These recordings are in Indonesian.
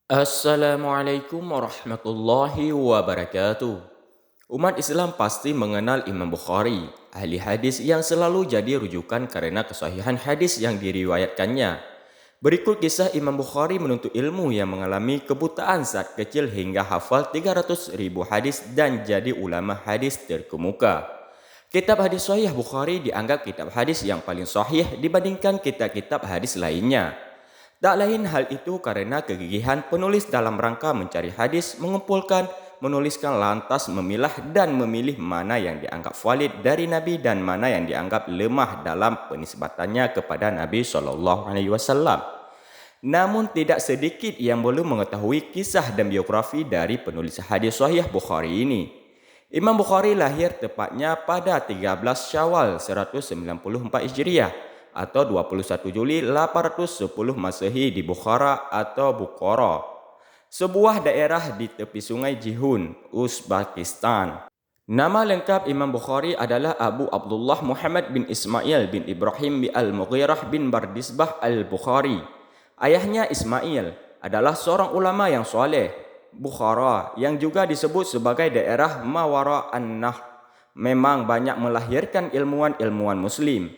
Assalamualaikum warahmatullahi wabarakatuh. Umat Islam pasti mengenal Imam Bukhari, ahli hadis yang selalu jadi rujukan karena kesahihan hadis yang diriwayatkannya. Berikut kisah Imam Bukhari menuntut ilmu yang mengalami kebutaan saat kecil hingga hafal 300.000 hadis dan jadi ulama hadis terkemuka. Kitab hadis sahih Bukhari dianggap kitab hadis yang paling sahih dibandingkan kitab-kitab hadis lainnya. Tak lain hal itu karena kegigihan penulis dalam rangka mencari hadis, mengumpulkan, menuliskan lantas memilah dan memilih mana yang dianggap valid dari Nabi dan mana yang dianggap lemah dalam penisbatannya kepada Nabi SAW. Namun tidak sedikit yang belum mengetahui kisah dan biografi dari penulis hadis Sahih Bukhari ini. Imam Bukhari lahir tepatnya pada 13 Syawal 194 Hijriah atau 21 Juli 810 Masehi di Bukhara atau Bukhara, sebuah daerah di tepi sungai Jihun, Uzbekistan. Nama lengkap Imam Bukhari adalah Abu Abdullah Muhammad bin Ismail bin Ibrahim bin Al-Mughirah bin Bardisbah Al-Bukhari. Ayahnya Ismail adalah seorang ulama yang soleh. Bukhara yang juga disebut sebagai daerah Mawara an-Nahr memang banyak melahirkan ilmuwan-ilmuwan muslim.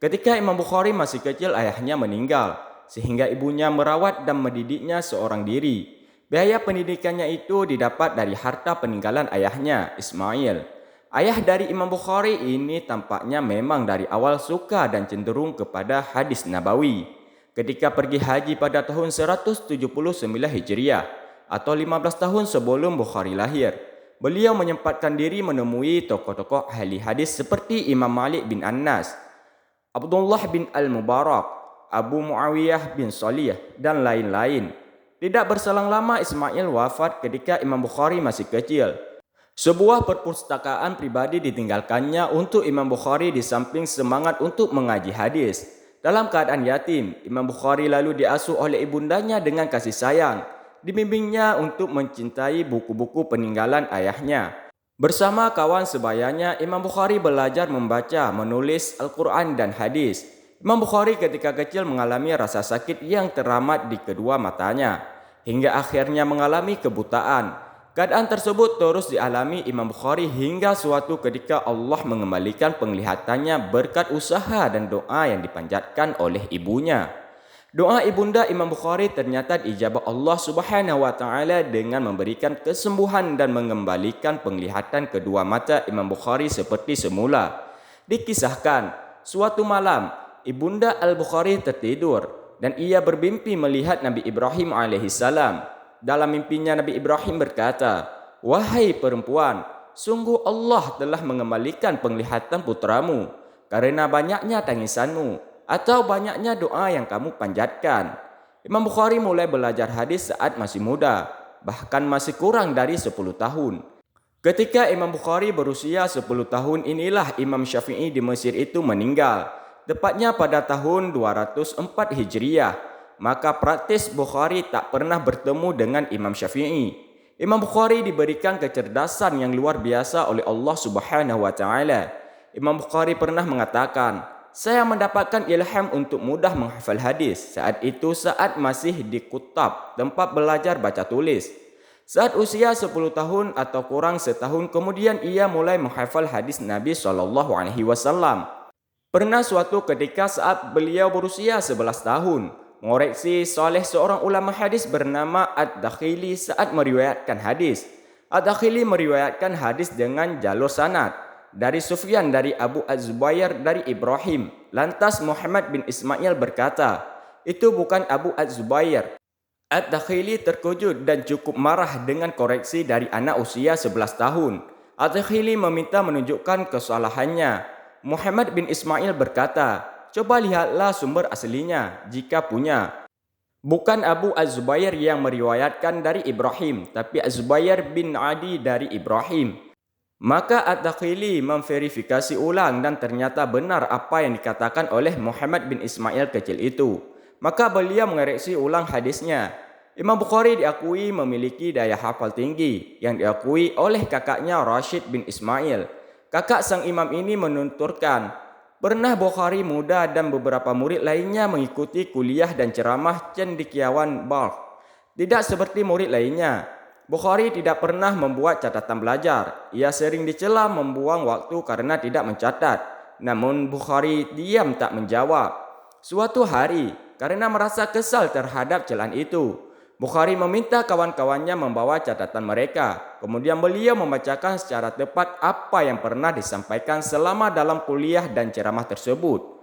Ketika Imam Bukhari masih kecil, ayahnya meninggal, sehingga ibunya merawat dan mendidiknya seorang diri. Biaya pendidikannya itu didapat dari harta peninggalan ayahnya, Ismail. Ayah dari Imam Bukhari ini tampaknya memang dari awal suka dan cenderung kepada hadis Nabawi. Ketika pergi haji pada tahun 179 Hijriah atau 15 tahun sebelum Bukhari lahir, beliau menyempatkan diri menemui tokoh-tokoh ahli hadis seperti Imam Malik bin Anas, Abdullah bin Al-Mubarak, Abu Muawiyah bin Salih, dan lain-lain. Tidak berselang lama Ismail wafat ketika Imam Bukhari masih kecil. Sebuah perpustakaan pribadi ditinggalkannya untuk Imam Bukhari di samping semangat untuk mengaji hadis. Dalam keadaan yatim, Imam Bukhari lalu diasuh oleh ibundanya dengan kasih sayang. Dibimbingnya untuk mencintai buku-buku peninggalan ayahnya. Bersama kawan sebayanya, Imam Bukhari belajar membaca, menulis Al-Quran dan hadis. Imam Bukhari ketika kecil mengalami rasa sakit yang teramat di kedua matanya, hingga akhirnya mengalami kebutaan. Keadaan tersebut terus dialami Imam Bukhari hingga suatu ketika Allah mengembalikan penglihatannya berkat usaha dan doa yang dipanjatkan oleh ibunya. Doa ibunda Imam Bukhari ternyata diijabah Allah Subhanahu wa taala dengan memberikan kesembuhan dan mengembalikan penglihatan kedua mata Imam Bukhari seperti semula. Dikisahkan, suatu malam ibunda Al-Bukhari tertidur dan ia bermimpi melihat Nabi Ibrahim alaihissalam. Dalam mimpinya Nabi Ibrahim berkata, "Wahai perempuan, sungguh Allah telah mengembalikan penglihatan putramu karena banyaknya tangisanmu atau banyaknya doa yang kamu panjatkan." Imam Bukhari mulai belajar hadis saat masih muda, bahkan masih kurang dari 10 tahun. Ketika Imam Bukhari berusia 10 tahun inilah Imam Syafi'i di Mesir itu meninggal, tepatnya pada tahun 204 Hijriah. Maka praktis Bukhari tak pernah bertemu dengan Imam Syafi'i. Imam Bukhari diberikan kecerdasan yang luar biasa oleh Allah Subhanahu wa taala. Imam Bukhari pernah mengatakan, "Saya mendapatkan ilham untuk mudah menghafal hadis saat itu saat masih di Kutab, tempat belajar baca tulis. Saat usia 10 tahun atau kurang setahun kemudian ia mulai menghafal hadis Nabi SAW. Pernah suatu ketika saat beliau berusia 11 tahun, mengoreksi soleh seorang ulama hadis bernama Ad-Dakhili saat meriwayatkan hadis. Ad-Dakhili meriwayatkan hadis dengan jalur sanad dari Sufyan dari Abu Az-Zubair dari Ibrahim. Lantas Muhammad bin Ismail berkata, "Itu bukan Abu Az-Zubair." Ad-Dakhili terkejut dan cukup marah dengan koreksi dari anak usia 11 tahun. Ad-Dakhili meminta menunjukkan kesalahannya. Muhammad bin Ismail berkata, "Coba lihatlah sumber aslinya jika punya. Bukan Abu Az-Zubair yang meriwayatkan dari Ibrahim, tapi Az-Zubair bin Adi dari Ibrahim." Maka Ad-Dakhili memverifikasi ulang dan ternyata benar apa yang dikatakan oleh Muhammad bin Ismail kecil itu. Maka beliau mengoreksi ulang hadisnya. Imam Bukhari diakui memiliki daya hafal tinggi yang diakui oleh kakaknya Rashid bin Ismail. Kakak sang imam ini menuturkan, pernah Bukhari muda dan beberapa murid lainnya mengikuti kuliah dan ceramah cendekiawan Balkh. Tidak seperti murid lainnya, Bukhari tidak pernah membuat catatan belajar. Ia sering dicela membuang waktu karena tidak mencatat. Namun Bukhari diam tak menjawab. Suatu hari, karena merasa kesal terhadap celaan itu, Bukhari meminta kawan-kawannya membawa catatan mereka. Kemudian beliau membacakan secara tepat apa yang pernah disampaikan selama dalam kuliah dan ceramah tersebut.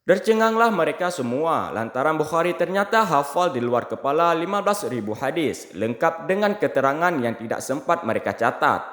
Tercenganglah mereka semua lantaran Bukhari ternyata hafal di luar kepala 15.000 hadis, lengkap dengan keterangan yang tidak sempat mereka catat.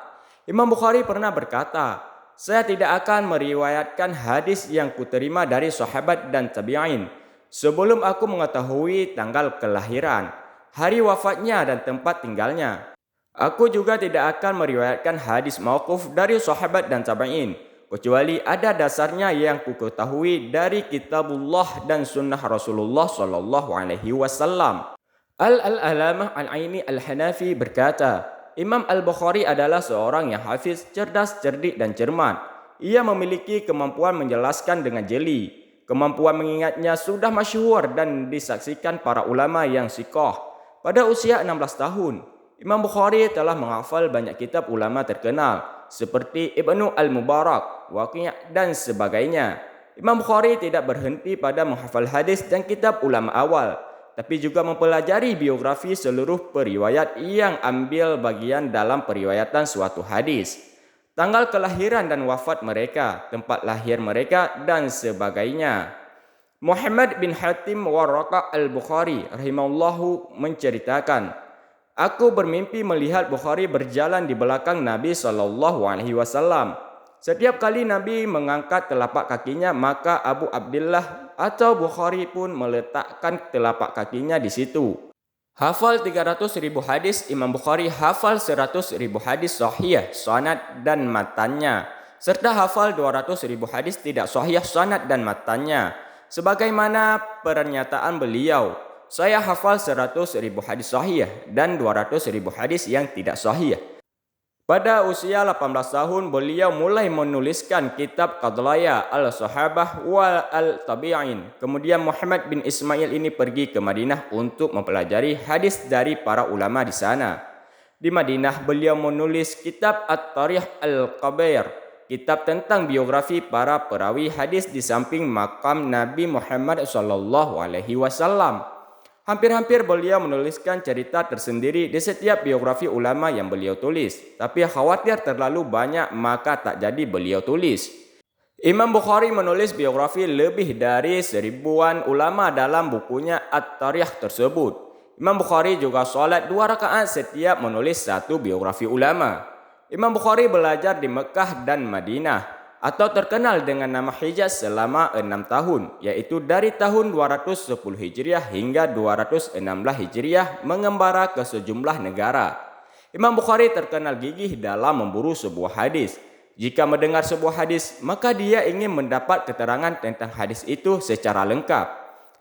Imam Bukhari pernah berkata, "Saya tidak akan meriwayatkan hadis yang kuterima dari sahabat dan tabi'in sebelum aku mengetahui tanggal kelahiran, hari wafatnya dan tempat tinggalnya. Aku juga tidak akan meriwayatkan hadis mauquf dari sahabat dan tabi'in, kecuali ada dasarnya yang ku ketahui dari kitabullah dan sunnah Rasulullah sallallahu alaihi wasallam." Al-Alamah Al-Aini Al-Hanafi berkata, Imam Al-Bukhari adalah seorang yang hafiz, cerdas, cerdik dan cermat. Ia memiliki kemampuan menjelaskan dengan jeli. Kemampuan mengingatnya sudah masyhur dan disaksikan para ulama yang siqah. Pada usia 16 tahun, Imam Bukhari telah menghafal banyak kitab ulama terkenal seperti Ibnu Al-Mubarak, Waqi' dan sebagainya. Imam Bukhari tidak berhenti pada menghafal hadis dan kitab ulama awal, tapi juga mempelajari biografi seluruh periwayat yang ambil bagian dalam periwayatan suatu hadis, tanggal kelahiran dan wafat mereka, tempat lahir mereka dan sebagainya. Muhammad bin Hatim Warraqa Al-Bukhari rahimahullahu menceritakan, "Aku bermimpi melihat Bukhari berjalan di belakang Nabi SAW. Setiap kali Nabi mengangkat telapak kakinya, maka Abu Abdullah atau Bukhari pun meletakkan telapak kakinya di situ." Hafal 300.000 hadis, Imam Bukhari hafal 100.000 hadis sahih, sanad dan matannya, serta hafal 200.000 hadis tidak sahih, sanad dan matannya. Sebagaimana pernyataan beliau, "Saya hafal 100.000 hadis sahih dan 200.000 hadis yang tidak sahih." Pada usia 18 tahun, beliau mulai menuliskan kitab Qadlaya al-Sahabah wal al-Tabi'in. Kemudian Muhammad bin Ismail ini pergi ke Madinah untuk mempelajari hadis dari para ulama di sana. Di Madinah, beliau menulis kitab At-Tarikh Al-Kabir, kitab tentang biografi para perawi hadis di samping makam Nabi Muhammad SAW. Hampir-hampir beliau menuliskan cerita tersendiri di setiap biografi ulama yang beliau tulis. Tapi khawatir terlalu banyak maka tak jadi beliau tulis. Imam Bukhari menulis biografi lebih dari 1000-an ulama dalam bukunya At-Tarikh tersebut. Imam Bukhari juga sholat 2 rakaat setiap menulis satu biografi ulama. Imam Bukhari belajar di Mekah dan Madinah, atau terkenal dengan nama Hijaz selama 6 tahun, yaitu dari tahun 210 Hijriah hingga 216 Hijriah mengembara ke sejumlah negara. Imam Bukhari terkenal gigih dalam memburu sebuah hadis. Jika mendengar sebuah hadis, maka dia ingin mendapat keterangan tentang hadis itu secara lengkap.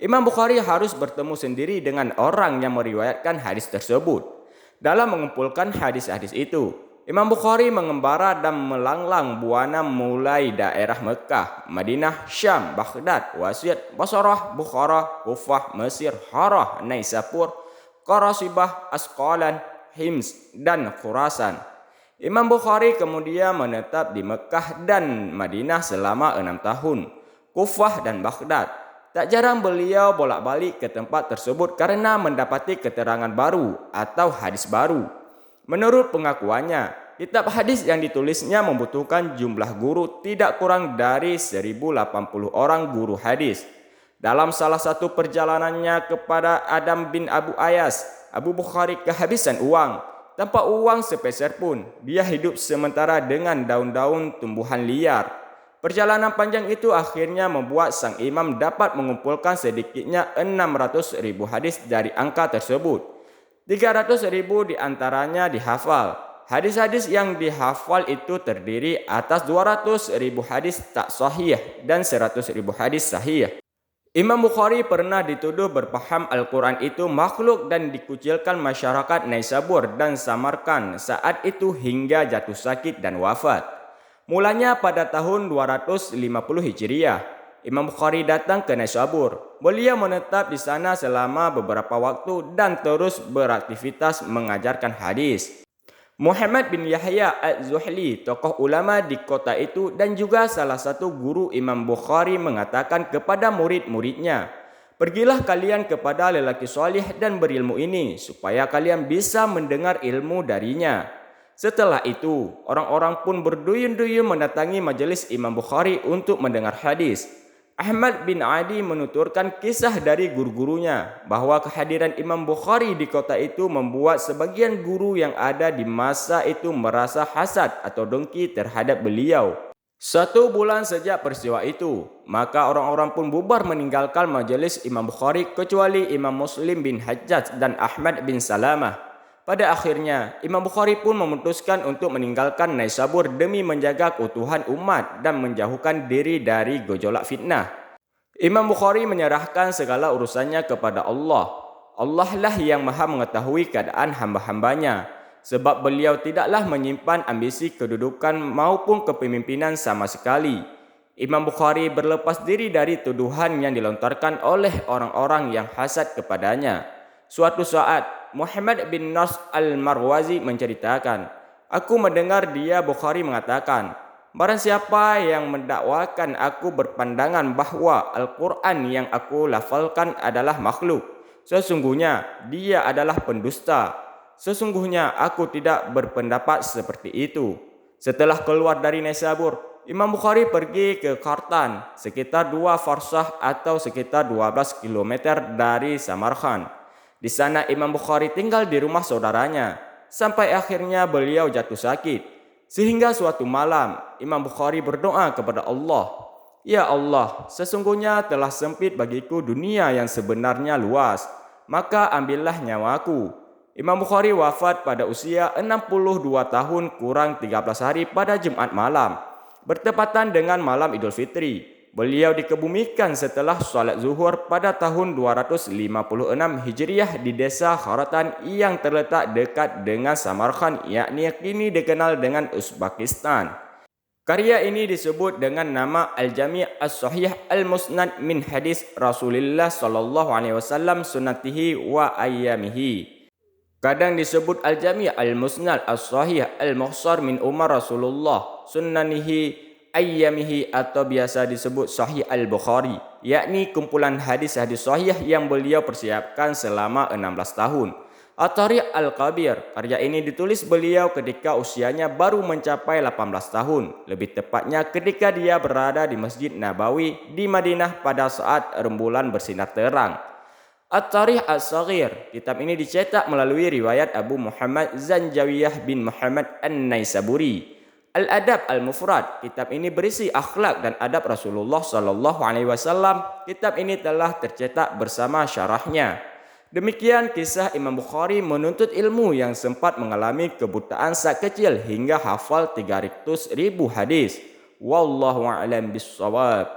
Imam Bukhari harus bertemu sendiri dengan orang yang meriwayatkan hadis tersebut. Dalam mengumpulkan hadis-hadis itu, Imam Bukhari mengembara dan melanglang buana mulai daerah Mekah, Madinah, Syam, Baghdad, Wasit, Basrah, Bukhara, Kufah, Mesir, Harah, Naisapur, Qarasibah, Asqalan, Hims, dan Khurasan. Imam Bukhari kemudian menetap di Mekah dan Madinah selama 6 tahun, Kufah dan Baghdad. Tak jarang beliau bolak-balik ke tempat tersebut karena mendapati keterangan baru atau hadis baru. Menurut pengakuannya, kitab hadis yang ditulisnya membutuhkan jumlah guru tidak kurang dari 1080 orang guru hadis. Dalam salah satu perjalanannya kepada Adam bin Abu Ayas, Abu Bukhari kehabisan uang. Tanpa uang sepeser pun, dia hidup sementara dengan daun-daun tumbuhan liar. Perjalanan panjang itu akhirnya membuat sang imam dapat mengumpulkan sedikitnya 600.000 hadis dari angka tersebut. 300.000 diantaranya dihafal. Hadis-hadis yang dihafal itu terdiri atas 200.000 hadis tak sahih dan 100.000 hadis sahih. Imam Bukhari pernah dituduh berpaham Al-Quran itu makhluk dan dikucilkan masyarakat Naisabur dan Samarkand saat itu hingga jatuh sakit dan wafat. Mulanya pada tahun 250 Hijriah. Imam Bukhari datang ke Naisabur. Beliau menetap di sana selama beberapa waktu dan terus beraktivitas mengajarkan hadis. Muhammad bin Yahya Az-Zuhli, tokoh ulama di kota itu dan juga salah satu guru Imam Bukhari, mengatakan kepada murid-muridnya, "Pergilah kalian kepada lelaki soleh dan berilmu ini, supaya kalian bisa mendengar ilmu darinya." Setelah itu, orang-orang pun berduyun-duyun mendatangi majelis Imam Bukhari untuk mendengar hadis. Ahmad bin Adi menuturkan kisah dari guru-gurunya bahwa kehadiran Imam Bukhari di kota itu membuat sebagian guru yang ada di masa itu merasa hasad atau dengki terhadap beliau. 1 bulan sejak peristiwa itu, maka orang-orang pun bubar meninggalkan majelis Imam Bukhari kecuali Imam Muslim bin Hajjaj dan Ahmad bin Salamah. Pada akhirnya, Imam Bukhari pun memutuskan untuk meninggalkan Naisabur demi menjaga keutuhan umat dan menjauhkan diri dari gejolak fitnah. Imam Bukhari menyerahkan segala urusannya kepada Allah. Allah lah yang maha mengetahui keadaan hamba-hambanya, sebab beliau tidaklah menyimpan ambisi kedudukan maupun kepemimpinan sama sekali. Imam Bukhari berlepas diri dari tuduhan yang dilontarkan oleh orang-orang yang hasad kepadanya. Suatu saat, Muhammad bin Nasr al-Marwazi menceritakan, "Aku mendengar dia Bukhari mengatakan, barang siapa yang mendakwakan aku berpandangan bahwa Al-Quran yang aku lafalkan adalah makhluk, sesungguhnya dia adalah pendusta. Sesungguhnya aku tidak berpendapat seperti itu." Setelah keluar dari Naisabur, Imam Bukhari pergi ke Qartan, sekitar 2 farsah atau sekitar 12 km dari Samarkand. Di sana Imam Bukhari tinggal di rumah saudaranya, sampai akhirnya beliau jatuh sakit. Sehingga suatu malam, Imam Bukhari berdoa kepada Allah, "Ya Allah, sesungguhnya telah sempit bagiku dunia yang sebenarnya luas, maka ambillah nyawaku." Imam Bukhari wafat pada usia 62 tahun kurang 13 hari pada Jumat malam, bertepatan dengan malam Idul Fitri. Beliau dikebumikan setelah sholat zuhur pada tahun 256 Hijriah di desa Kharatan yang terletak dekat dengan Samarkand, yakni kini dikenal dengan Uzbekistan. Karya ini disebut dengan nama Al-Jami' As-Sahih Al-Musnad min Hadis Rasulullah sallallahu alaihi wasallam sunnatihi wa ayyamihi. Kadang disebut Al-Jami' Al-Musnad As-Sahih Al-Mukhsar min Umar Rasulullah sunnanihi ayyamihi, atau biasa disebut Sahih Al-Bukhari, yakni kumpulan hadis-hadis sahih yang beliau persiapkan selama 16 tahun. At-Tariq Al-Kabir, karya ini ditulis beliau ketika usianya baru mencapai 18 tahun, lebih tepatnya ketika dia berada di Masjid Nabawi di Madinah pada saat rembulan bersinar terang. At-Tarikh As-Saghir, kitab ini dicetak melalui riwayat Abu Muhammad Zanjawiyah bin Muhammad An-Naisaburi. Al-Adab Al-Mufrad, kitab ini berisi akhlak dan adab Rasulullah sallallahu alaihi wasallam. Kitab ini telah tercetak bersama syarahnya. Demikian kisah Imam Bukhari menuntut ilmu yang sempat mengalami kebutaan saat kecil hingga hafal 300.000 hadis. Wallahu a'lam bissawab.